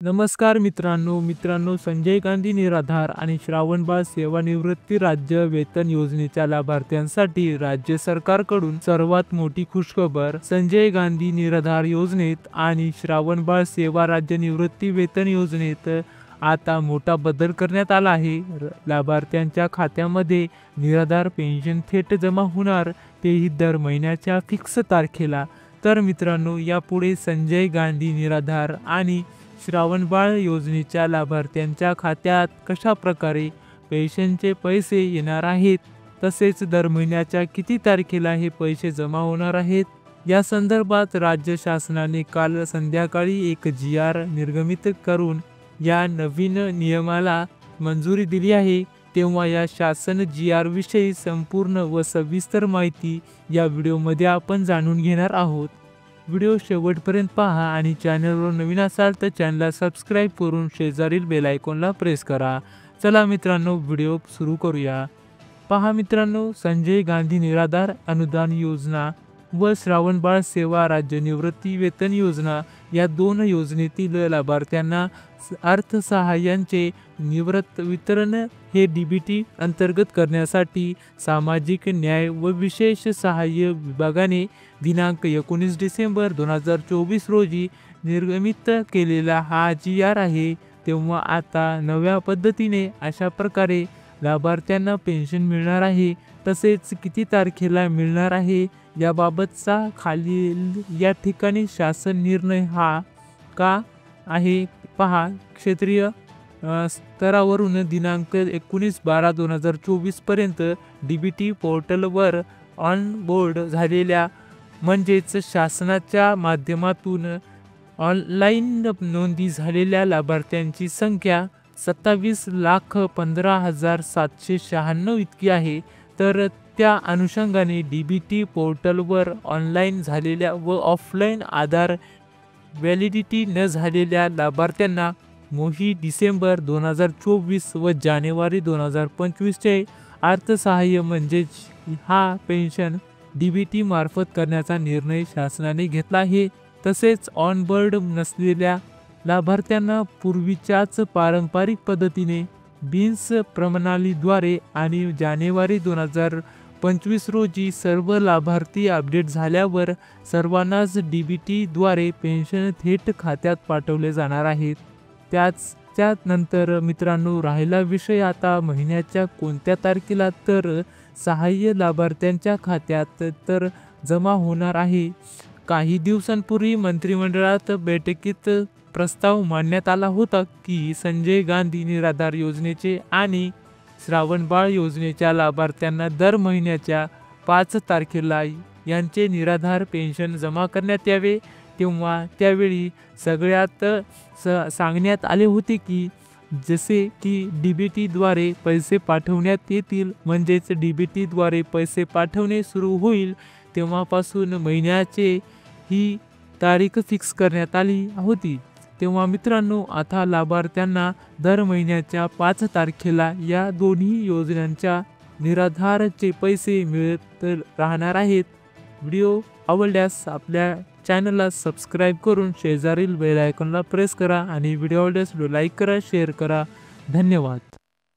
नमस्कार मित्रांनो संजय गांधी निराधार आणि श्रावणबाळ सेवानिवृत्ती राज्य वेतन योजनेच्या लाभार्थ्यांसाठी राज्य सरकारकडून सर्वात मोठी खुशखबर. संजय गांधी निराधार योजनेत आणि श्रावणबाळ सेवा राज्य निवृत्ती वेतन योजनेत आता मोठा बदल करण्यात आला आहे. लाभार्थ्यांच्या खात्यामध्ये निराधार पेन्शन थेट जमा होणार, तेही दर महिन्याच्या फिक्स तारखेला. तर मित्रांनो, यापुढे संजय गांधी निराधार आणि श्रावणबाळ योजनेच्या लाभार्थ्यांच्या खात्यात कशा प्रकारे पेन्शनचे पैसे येणार आहेत, तसेच दर महिन्याच्या किती तारखेला हे पैसे जमा होणार आहेत, या संदर्भात राज्य शासनाने काल संध्याकाळी एक GR निर्गमित करून या नवीन नियमाला मंजुरी दिली आहे. तेव्हा या शासन GR विषयी संपूर्ण व सविस्तर माहिती या व्हिडिओमध्ये आपण जाणून घेणार आहोत. व्हिडिओ शेवटपर्यंत पहा आणि चॅनलवर नवीन असाल तर चॅनलला सबस्क्राईब करून शेजारील बेल आयकॉनला प्रेस करा. चला मित्रांनो, व्हिडिओ सुरू करूया. पहा मित्रांनो, संजय गांधी निराधार अनुदान योजना व श्रावणबाळ सेवा राज्य निवृत्ती वेतन योजना या दोन योजनेतील लाभार्थ्यांना अर्थसहाय्यांचे निवृत्त वितरण हे DBT अंतर्गत करण्यासाठी सामाजिक न्याय व विशेष सहाय्य विभागाने दिनांक 19 डिसेंबर 2024 रोजी निर्गमित केलेला हा GR आहे. तेव्हा आता नव्या पद्धतीने अशा प्रकारे लाभार्थ्यांना पेन्शन मिळणार आहे. तसेच किती तारखेला मिळणार आहे याबाबतचा खालील या ठिकाणी शासन निर्णय हा का आहे पहा. क्षेत्रीय स्तरावरून दिनांक 19/12/2024 पर्यंत DBT पोर्टलवर ऑन बोर्ड झालेल्या म्हणजेच शासनाच्या माध्यमातून ऑनलाईन नोंदी झालेल्या लाभार्थ्यांची संख्या 27,15,796 इतकी आहे. तर त्या अनुषंगाने DBT पोर्टलवर ऑनलाईन झालेल्या व ऑफलाईन आधार व्हॅलिडिटी न झालेल्या लाभार्थ्यांना मोही डिसेंबर 2024 व जानेवारी 2025चे अर्थसहाय्य म्हणजेच हा पेन्शन DBT मार्फत करण्याचा निर्णय शासनाने घेतला आहे. तसेच ऑनबोर्ड नसलेल्या लाभार्थ्यांना पूर्वीच्याच पारंपरिक पद्धतीने बिन्स प्रणालीद्वारे आणि जानेवारी 2025 रोजी सर्व लाभार्थी अपडेट झाल्यावर सर्वांनाच DBTद्वारे पेन्शन थेट खात्यात पाठवले जाणार आहेत. त्यानंतर मित्रांनो, राहिला विषय आता महिन्याच्या कोणत्या तारखेला तर सहाय्य लाभार्थ्यांच्या खात्यात तर जमा होणार आहे. काही दिवसांपूर्वी मंत्रिमंडळात बैठकीत प्रस्ताव मांडण्यात आला होता की संजय गांधी निराधार योजनेचे आणि श्रावणबाळ योजनेच्या लाभार्थ्यांना दर महिन्याच्या 5 तारखेला यांचे निराधार पेन्शन जमा करण्यात यावे. तेव्हा त्यावेळी सगळ्यात सांगण्यात आले होते की जसे की DBTद्वारे पैसे पाठवण्यात येतील, म्हणजेच DBTद्वारे पैसे पाठवणे सुरू होईल तेव्हापासून महिन्याचे ही तारीख फिक्स करण्यात आली होती. तेव्हा मित्रांनो, आता लाभार्थ्यांना दर महिन्याच्या 5 तारखेला या दोन्ही योजनांच्या निराधारचे पैसे मिळत राहणार आहेत. व्हिडिओ आवडल्यास आपल्या चॅनलला सबस्क्राईब करून शेजारील बेल आयकॉनला प्रेस करा आणि व्हिडिओ आवडल्यास लाईक करा, शेअर करा. धन्यवाद.